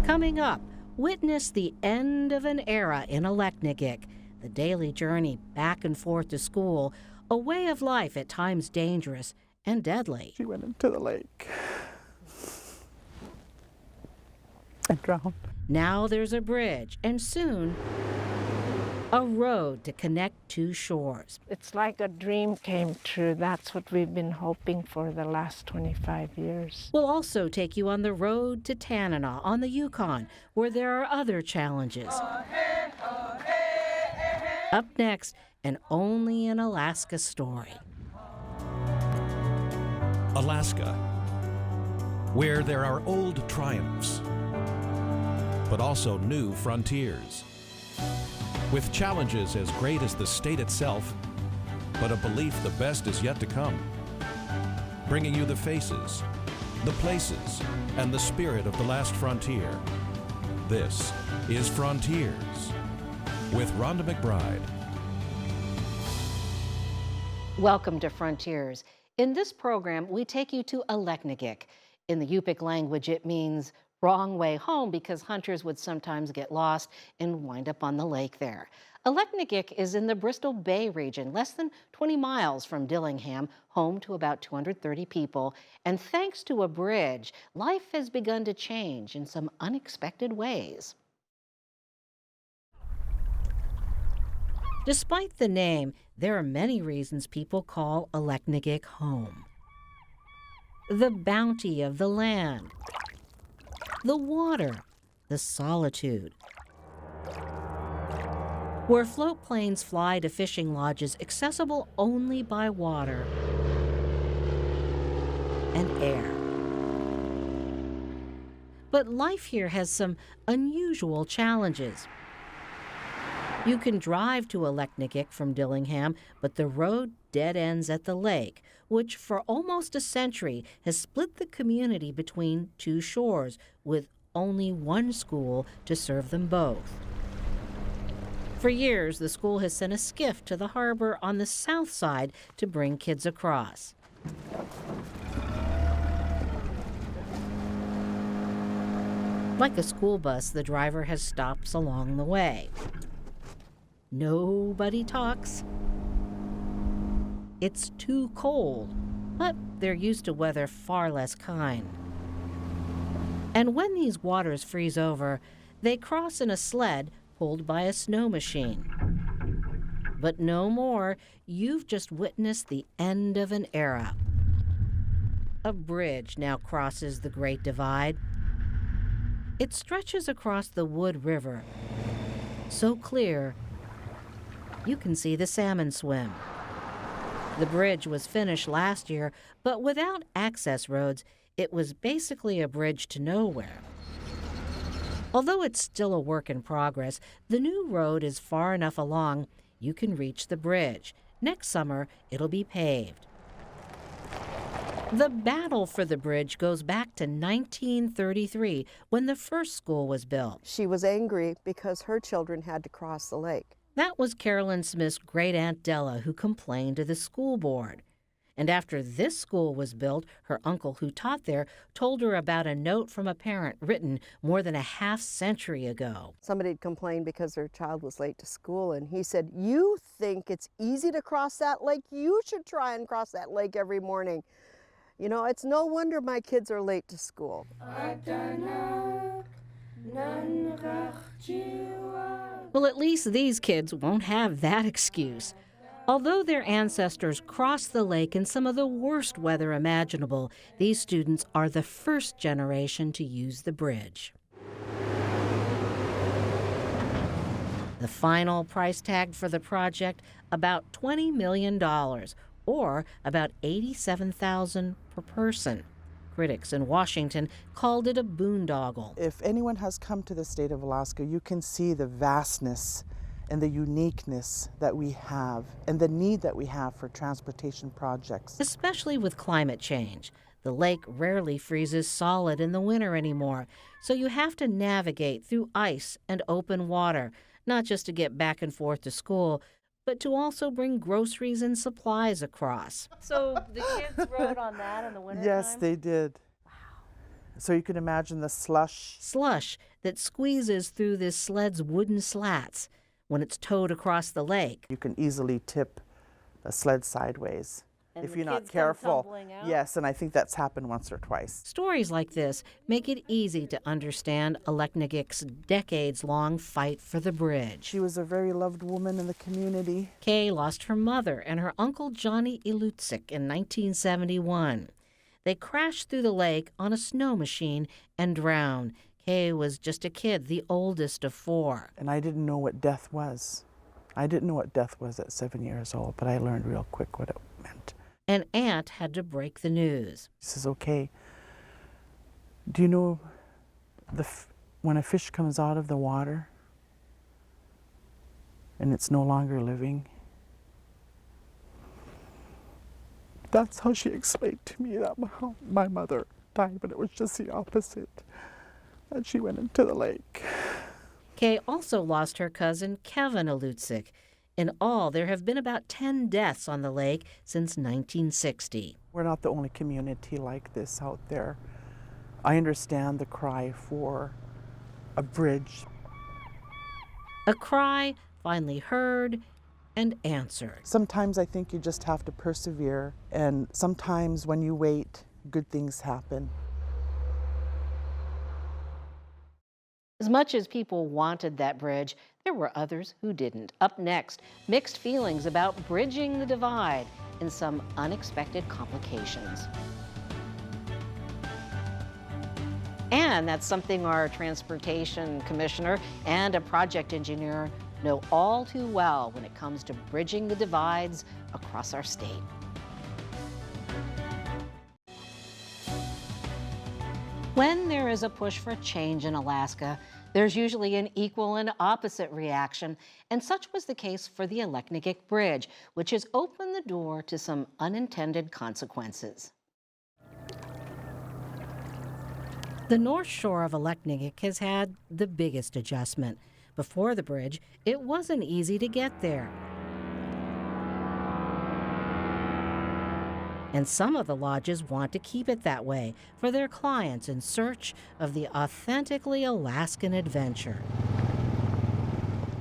Coming up, witness the end of an era in Aleknagik, the daily journey back and forth to school, a way of life at times dangerous and deadly. She went into the lake and drowned. Now there's a bridge, and soon a road to connect two shores. It's like a dream came true. That's what we've been hoping for the last 25 years. We'll also take you on the road to Tanana on the Yukon, where there are other challenges. Up next, an Only in Alaska story. Alaska, where there are old triumphs, but also new frontiers, with challenges as great as the state itself, but a belief the best is yet to come, bringing you the faces, the places, and the spirit of the last frontier. This is Frontiers with Rhonda McBride. Welcome to Frontiers. In this program, we take you to Aleknagik. In the Yupik language, it means wrong way home because hunters would sometimes get lost and wind up on the lake there. Aleknagik is in the Bristol Bay region, less than 20 miles from Dillingham, home to about 230 people. And thanks to a bridge, life has begun to change in some unexpected ways. Despite the name, there are many reasons people call Aleknagik home. The bounty of the land, the water, the solitude. Where float planes fly to fishing lodges accessible only by water and air. But life here has some unusual challenges. You can drive to Aleknagik from Dillingham, but the road dead ends at the lake, which for almost a century has split the community between two shores, with only one school to serve them both. For years, the school has sent a skiff to the harbor on the south side to bring kids across. Like a school bus, the driver has stops along the way. Nobody talks. It's too cold, but they're used to weather far less kind. And when these waters freeze over, they cross in a sled pulled by a snow machine. But no more. You've just witnessed the end of an era. A bridge now crosses the Great Divide. It stretches across the Wood River, so clear you can see the salmon swim. The bridge was finished last year, but without access roads, it was basically a bridge to nowhere. Although it's still a work in progress, the new road is far enough along you can reach the bridge. Next summer, it'll be paved. The battle for the bridge goes back to 1933, when the first school was built. She was angry because her children had to cross the lake. That was Carolyn Smith's great-aunt Della who complained to the school board. And after this school was built, her uncle who taught there told her about a note from a parent written more than a half-century ago. Somebody had complained because their child was late to school, and he said, "You think it's easy to cross that lake? You should try and cross that lake every morning. You know, it's no wonder my kids are late to school." Well, at least these kids won't have that excuse. Although their ancestors crossed the lake in some of the worst weather imaginable, these students are the first generation to use the bridge. The final price tag for the project, about $20 million, or about $87,000 per person. Critics in Washington called it a boondoggle. If anyone has come to the state of Alaska, you can see the vastness and the uniqueness that we have and the need that we have for transportation projects. Especially with climate change. The lake rarely freezes solid in the winter anymore, so you have to navigate through ice and open water, not just to get back and forth to school, but to also bring groceries and supplies across. So the kids rode on that in the winter Yes, they did. Wow. So you can imagine the slush. Slush that squeezes through this sled's wooden slats when it's towed across the lake. You can easily tip a sled sideways And if the you're not kids come careful. tumbling out? Yes, and I think that's happened once or twice. Stories like this make it easy to understand Aleknagik's decades-long fight for the bridge. She was a very loved woman in the community. Kay lost her mother and her uncle Johnny Ilutsik in 1971. They crashed through the lake on a snow machine and drowned. Kay was just a kid, the oldest of 4. And I didn't know what death was. I didn't know what death was at 7 years old, but I learned real quick what it meant. An aunt had to break the news. She says, okay, do you know when a fish comes out of the water and it's no longer living? That's how she explained to me that my mother died, but it was just the opposite. And she went into the lake. Kay also lost her cousin Kevin Ilutsik. In all, there have been about 10 deaths on the lake since 1960. We're not the only community like this out there. I understand the cry for a bridge. A cry finally heard and answered. Sometimes I think you just have to persevere, and sometimes when you wait, good things happen. As much as people wanted that bridge, there were others who didn't. Up next, mixed feelings about bridging the divide and some unexpected complications. And that's something our transportation commissioner and a project engineer know all too well when it comes to bridging the divides across our state. When there is a push for change in Alaska, there's usually an equal and opposite reaction, and such was the case for the Aleknagik Bridge, which has opened the door to some unintended consequences. The north shore of Aleknagik has had the biggest adjustment. Before the bridge, it wasn't easy to get there. And some of the lodges want to keep it that way for their clients in search of the authentically Alaskan adventure.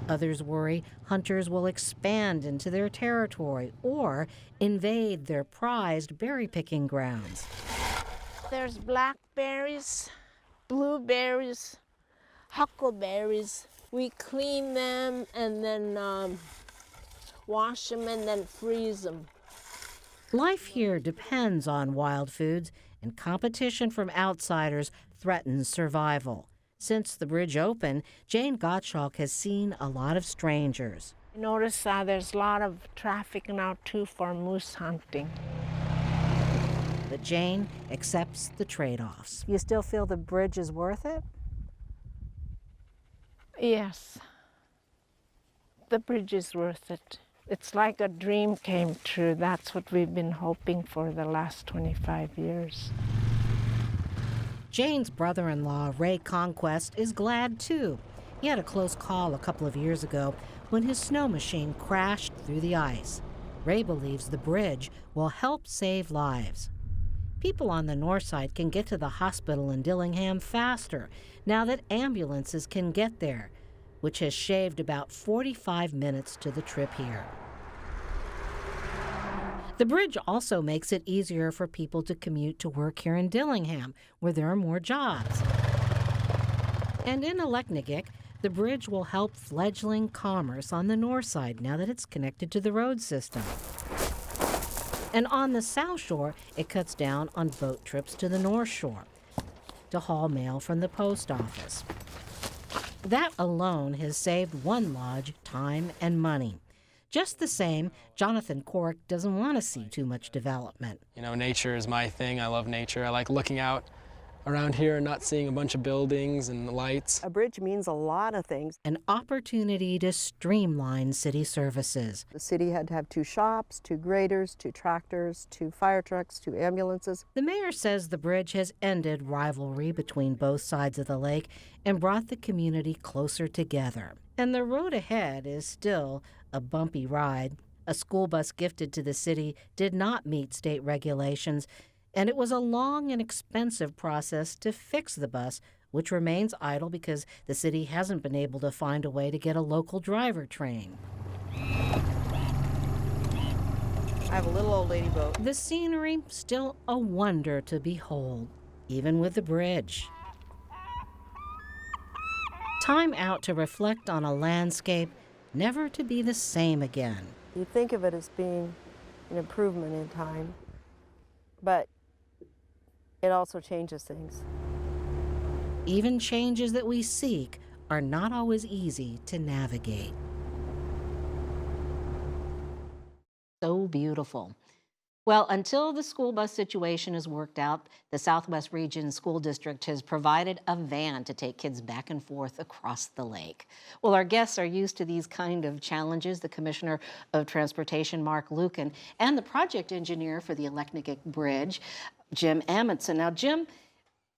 Others worry hunters will expand into their territory or invade their prized berry-picking grounds. There's blackberries, blueberries, huckleberries. We clean them and then wash them and then freeze them. Life here depends on wild foods, and competition from outsiders threatens survival. Since the bridge opened, Jane Gottschalk has seen a lot of strangers. I notice there's a lot of traffic now too for moose hunting. But Jane accepts the trade-offs. You still feel the bridge is worth it? Yes, the bridge is worth it. It's like a dream came true. That's what we've been hoping for the last 25 years. Jane's brother-in-law, Ray Conquest, is glad too. He had a close call a couple of years ago when his snow machine crashed through the ice. Ray believes the bridge will help save lives. People on the north side can get to the hospital in Dillingham faster now that ambulances can get there, which has shaved about 45 minutes to the trip here. The bridge also makes it easier for people to commute to work here in Dillingham, where there are more jobs. And in Aleknagik, the bridge will help fledgling commerce on the north side now that it's connected to the road system. And on the south shore, it cuts down on boat trips to the north shore to haul mail from the post office. That alone has saved one lodge time and money. Just the same, Jonathan Cork doesn't want to see too much development. You know, nature is my thing. I love nature. I like looking out around here and not seeing a bunch of buildings and lights. A bridge means a lot of things. An opportunity to streamline city services. The city had to have 2 shops, 2 graders, 2 tractors, 2 fire trucks, 2 ambulances. The mayor says the bridge has ended rivalry between both sides of the lake and brought the community closer together. And the road ahead is still a bumpy ride. A school bus gifted to the city did not meet state regulations, and it was a long and expensive process to fix the bus, which remains idle because the city hasn't been able to find a way to get a local driver trained. I have a little old lady boat. The scenery still a wonder to behold, even with the bridge. Time out to reflect on a landscape never to be the same again. You think of it as being an improvement in time, but it also changes things. Even changes that we seek are not always easy to navigate. So beautiful. Well, until the school bus situation is worked out, the Southwest Region School District has provided a van to take kids back and forth across the lake. Well, our guests are used to these kind of challenges, the Commissioner of Transportation, Mark Lucan, and the project engineer for the Aleknagik Bridge, Jim Amundsen. Now, Jim,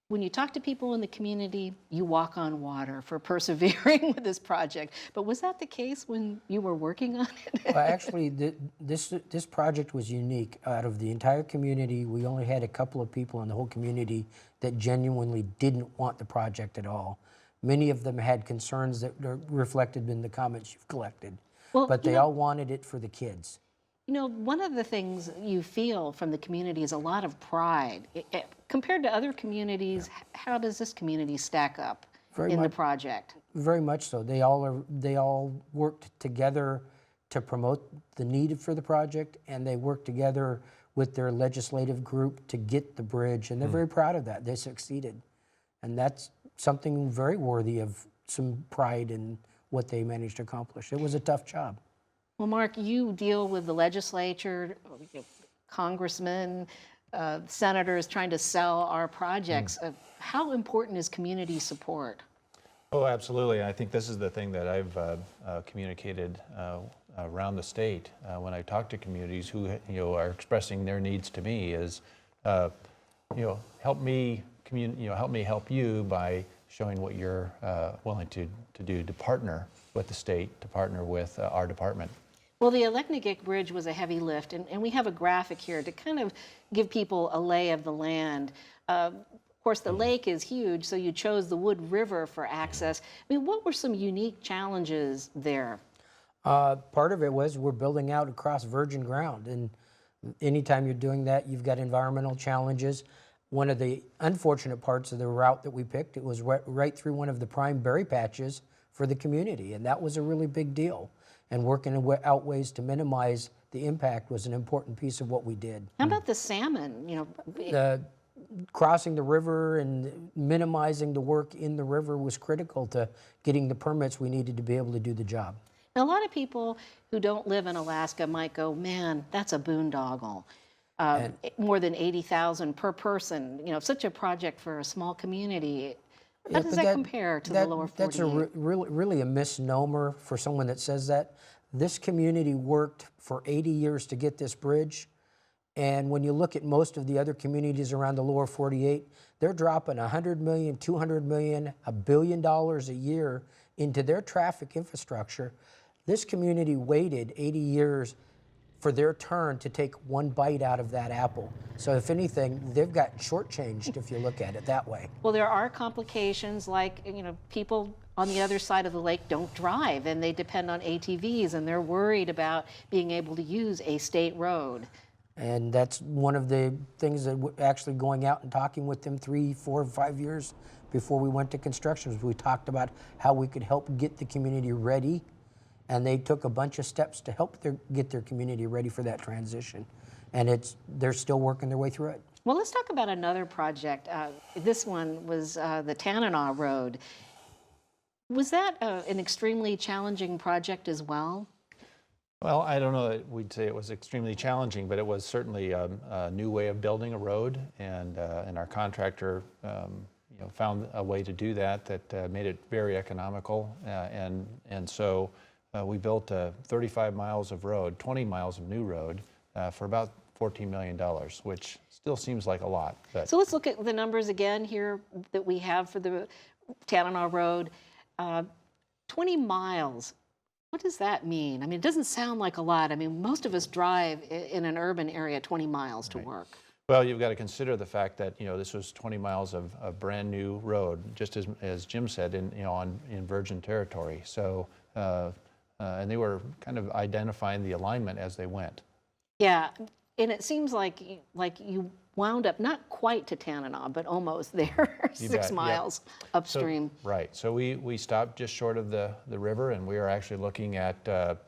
when you talk to people in the community, you walk on water for persevering with this project. But was that the case when you were working on it? Well, actually, this project was unique. Out of the entire community, we only had a couple of people in the whole community that genuinely didn't want the project at all. Many of them had concerns that are reflected in the comments you've collected, Well, but they all wanted it for the kids. You know, one of the things you feel from the community is a lot of pride. Compared to other communities, how does this community stack up in the project? Very much so. They all worked together to promote the need for the project, and they worked together with their legislative group to get the bridge, and they're very proud of that. They succeeded. And that's something very worthy of some pride in what they managed to accomplish. It was a tough job. Well, Mark, you deal with the legislature, congressmen, senators trying to sell our projects. How important is community support? Oh, absolutely. I think this is the thing that I've communicated around the state when I talk to communities who are expressing their needs to me is, help me help you by showing what you're willing to do to partner with the state, to partner with our department. Well, the Aleknagik Bridge was a heavy lift, and we have a graphic here to kind of give people a lay of the land. Of course, the lake is huge, so you chose the Wood River for access. I mean, what were some unique challenges there? Part of it was we're building out across virgin ground, and anytime you're doing that, you've got environmental challenges. One of the unfortunate parts of the route that we picked, it was right through one of the prime berry patches for the community, and that was a really big deal. And working out ways to minimize the impact was an important piece of what we did. How about the salmon? Crossing the river and minimizing the work in the river was critical to getting the permits we needed to be able to do the job. Now, a lot of people who don't live in Alaska might go, man, that's a boondoggle. More than $80,000 per person. Such a project for a small community. How does that compare to the lower 48? That's really a misnomer for someone that says that. This community worked for 80 years to get this bridge, and when you look at most of the other communities around the lower 48, they're dropping $100 million, $200 million, $1 billion a year into their traffic infrastructure. This community waited 80 years for their turn to take one bite out of that apple. So if anything, they've got shortchanged if you look at it that way. Well, there are complications like, people on the other side of the lake don't drive and they depend on ATVs and they're worried about being able to use a state road. And that's one of the things that actually going out and talking with them 3, 4, 5 years before we went to construction, we talked about how we could help get the community ready. And they took a bunch of steps to help get their community ready for that transition. And they're still working their way through it. Well, let's talk about another project. This one was the Tanana Road. Was that an extremely challenging project as well? Well, I don't know that we'd say it was extremely challenging, but it was certainly a new way of building a road, and our contractor found a way to do that made it very economical, and so we built 35 miles of road, 20 miles of new road for about $14 million, which still seems like a lot. But. So let's look at the numbers again here that we have for the Tanana Road. 20 miles, what does that mean? I mean, it doesn't sound like a lot. I mean, most of us drive in an urban area 20 miles to work. Well, you've got to consider the fact that, you know, this was 20 miles of brand new road, just as Jim said, in virgin territory. So, and they were kind of identifying the alignment as they went. Yeah, and it seems like you wound up not quite to Tanana, but almost there, 6 miles upstream. So, right. So we stopped just short of the river, and we are actually looking at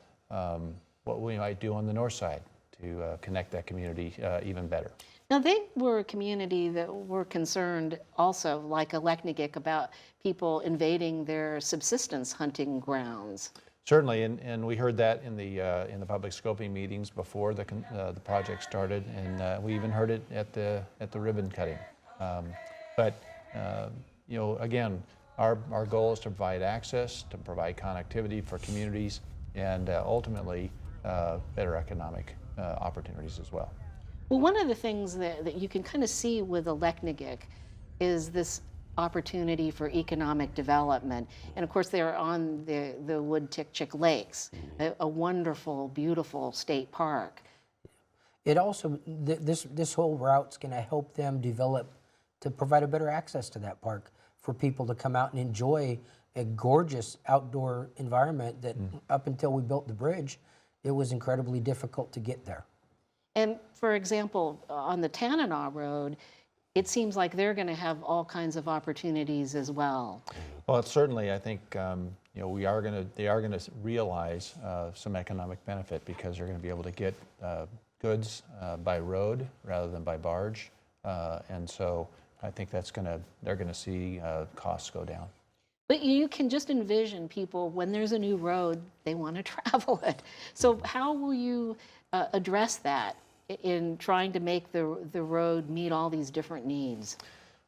what we might do on the north side to connect that community even better. Now, they were a community that were concerned also, like Aleknagik, about people invading their subsistence hunting grounds. Certainly, and we heard that in the public scoping meetings before the project started, and we even heard it at the ribbon cutting. But you know, again, our goal is to provide access, to provide connectivity for communities, and ultimately better economic opportunities as well. Well, one of the things that you can kind of see with Aleknagik is this opportunity for economic development. And of course, they're on the Wood-Tikchik Lakes, a wonderful, beautiful state park. It also, this whole route's going to help them develop to provide a better access to that park for people to come out and enjoy a gorgeous outdoor environment that up until we built the bridge, it was incredibly difficult to get there. And for example, on the Tanana Road, it seems like they're going to have all kinds of opportunities as well. Well, it's certainly, I think, you know, they are going to realize some economic benefit because they're going to be able to get goods by road rather than by barge, and so I think they're going to see costs go down. But you can just envision people, when there's a new road, they want to travel it. So how will you address that in trying to make the road meet all these different needs?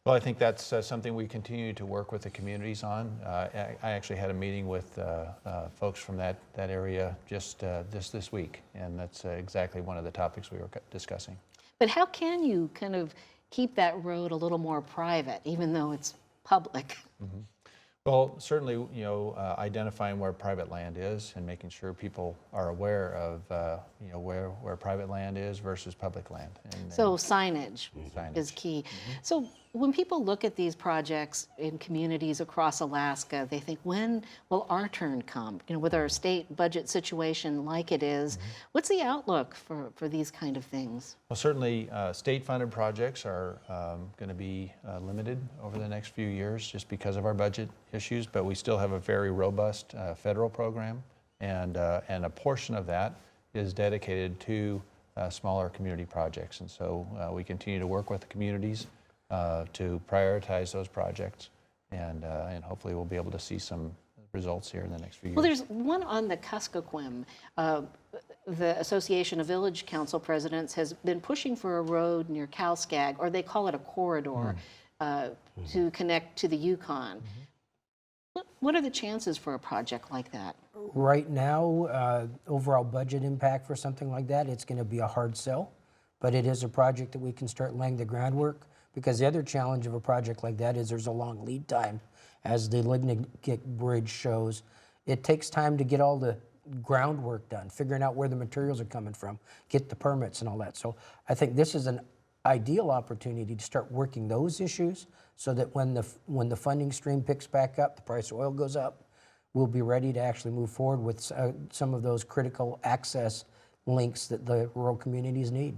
Well, I think that's something we continue to work with the communities on. I actually had a meeting with folks from that area just this week, and that's exactly one of the topics we were discussing. But how can you kind of keep that road a little more private, even though it's public? Mm-hmm. Well, certainly, you know, identifying where private land is and making sure people are aware of, you know, where private land is versus public land. So signage is key. Mm-hmm. So when people look at these projects in communities across Alaska, they think, when will our turn come? You know, with our state budget situation like it is, what's the outlook for these kind of things? Well, certainly state-funded projects are going to be limited over the next few years just because of our budget issues, but we still have a very robust federal program, and a portion of that is dedicated to smaller community projects. And so we continue to work with the communities to prioritize those projects, and hopefully we'll be able to see some results here in the next few years. Well, there's one on the Kuskokwim. The Association of Village Council Presidents has been pushing for a road near Kalskag, or they call it a corridor, to connect to the Yukon. What are the chances for a project like that? Right now, overall budget impact for something like that, it's going to be a hard sell, but it is a project that we can start laying the groundwork, because the other challenge of a project like that is there's a long lead time. As the Aleknagik Bridge shows, it takes time to get all the groundwork done, figuring out where the materials are coming from, get the permits and all that. So I think this is an ideal opportunity to start working those issues so that when the funding stream picks back up, the price of oil goes up, we'll be ready to actually move forward with some of those critical access links that the rural communities need.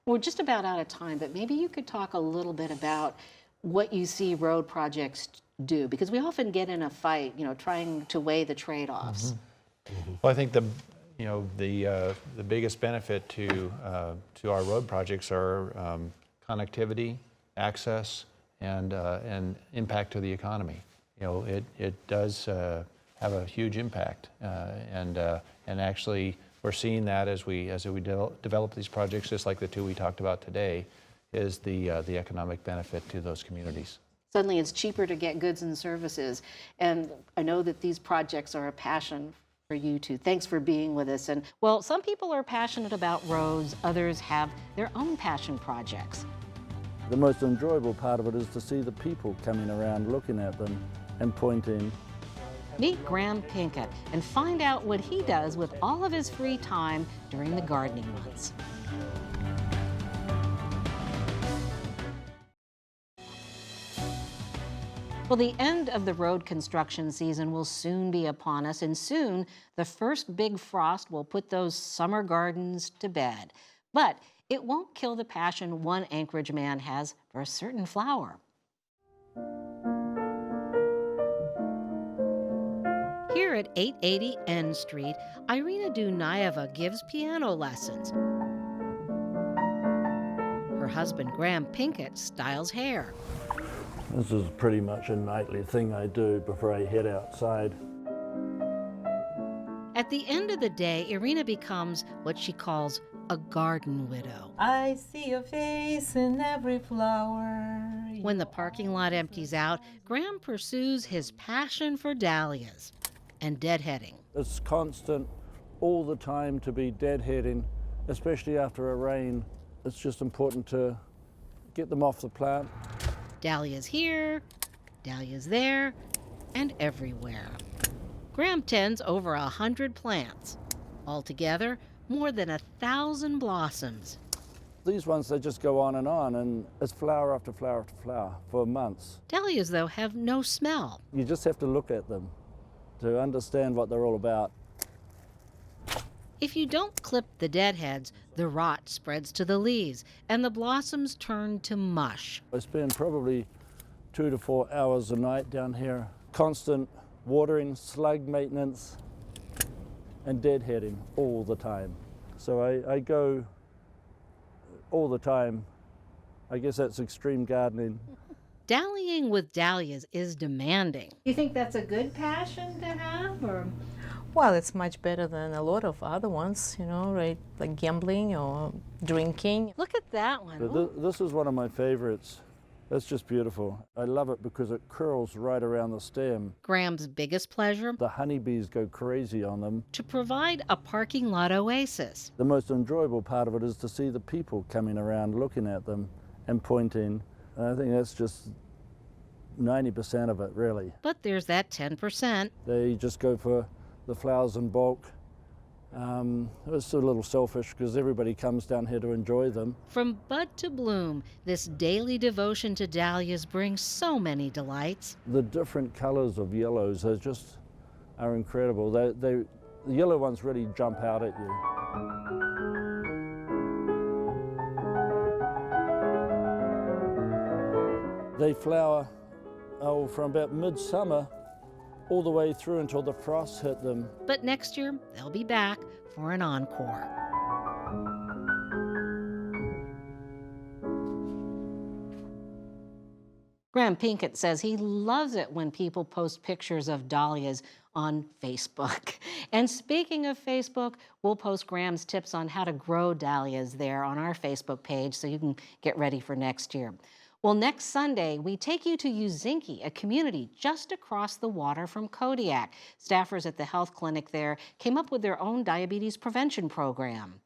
We're just about out of time, but maybe you could talk a little bit about what you see road projects do, because we often get in a fight, you know, trying to weigh the trade-offs. Well, I think the biggest benefit to our road projects are connectivity, access, and impact to the economy. You know, it does have a huge impact, and actually we're seeing that as we develop these projects, just like the two we talked about today, is the economic benefit to those communities. Suddenly it's cheaper to get goods and services, and I know that these projects are a passion for you two. Thanks for being with us. And well, some people are passionate about roads, others have their own passion projects. The most enjoyable part of it is to see the people coming around looking at them and pointing. Meet Graham Pinkett and find out what he does with all of his free time during the gardening months. Well, the end of the road construction season will soon be upon us, and soon the first big frost will put those summer gardens to bed. But it won't kill the passion one Anchorage man has for a certain flower. Here at 880 N Street, Irina Dunayeva gives piano lessons. Her husband, Graham Pinkett, styles hair. This is pretty much a nightly thing I do before I head outside. At the end of the day, Irina becomes what she calls a garden widow. I see your face in every flower. When the parking lot empties out, Graham pursues his passion for dahlias and deadheading. It's constant, all the time, to be deadheading, especially after a rain. It's just important to get them off the plant. Dahlias here, dahlias there, and everywhere. Graham tends over 100 plants. Altogether, more than 1,000 blossoms. These ones, they just go on, and it's flower after flower after flower for months. Dahlias, though, have no smell. You just have to look at them to understand what they're all about. If you don't clip the deadheads, the rot spreads to the leaves, and the blossoms turn to mush. I spend probably 2 to 4 hours a night down here. Constant watering, slug maintenance, and deadheading all the time. So I go all the time. I guess that's extreme gardening. Dallying with dahlias is demanding. You think that's a good passion to have, or? Well, it's much better than a lot of other ones, you know, right? Like gambling or drinking. Look at that one. But this is one of my favorites. That's just beautiful. I love it because it curls right around the stem. Graham's biggest pleasure? The honeybees go crazy on them. To provide a parking lot oasis. The most enjoyable part of it is to see the people coming around looking at them and pointing. And I think that's just 90% of it, really. But there's that 10%. They just go for the flowers in bulk. It's a little selfish because everybody comes down here to enjoy them. From bud to bloom, this daily devotion to dahlias brings so many delights. The different colors of yellows are incredible. The yellow ones really jump out at you. They flower from about midsummer all the way through until the frosts hit them. But next year, they'll be back for an encore. Graham Pinkett says he loves it when people post pictures of dahlias on Facebook. And speaking of Facebook, we'll post Graham's tips on how to grow dahlias there on our Facebook page so you can get ready for next year. Well, next Sunday, we take you to Uzinki, a community just across the water from Kodiak. Staffers at the health clinic there came up with their own diabetes prevention program.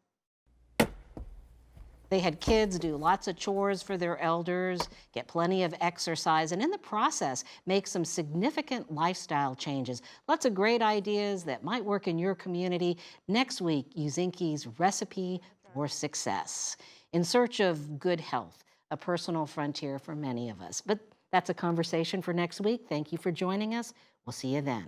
They had kids do lots of chores for their elders, get plenty of exercise, and in the process, make some significant lifestyle changes. Lots of great ideas that might work in your community. Next week, Uzinki's recipe for success. In search of good health, a personal frontier for many of us. But that's a conversation for next week. Thank you for joining us. We'll see you then.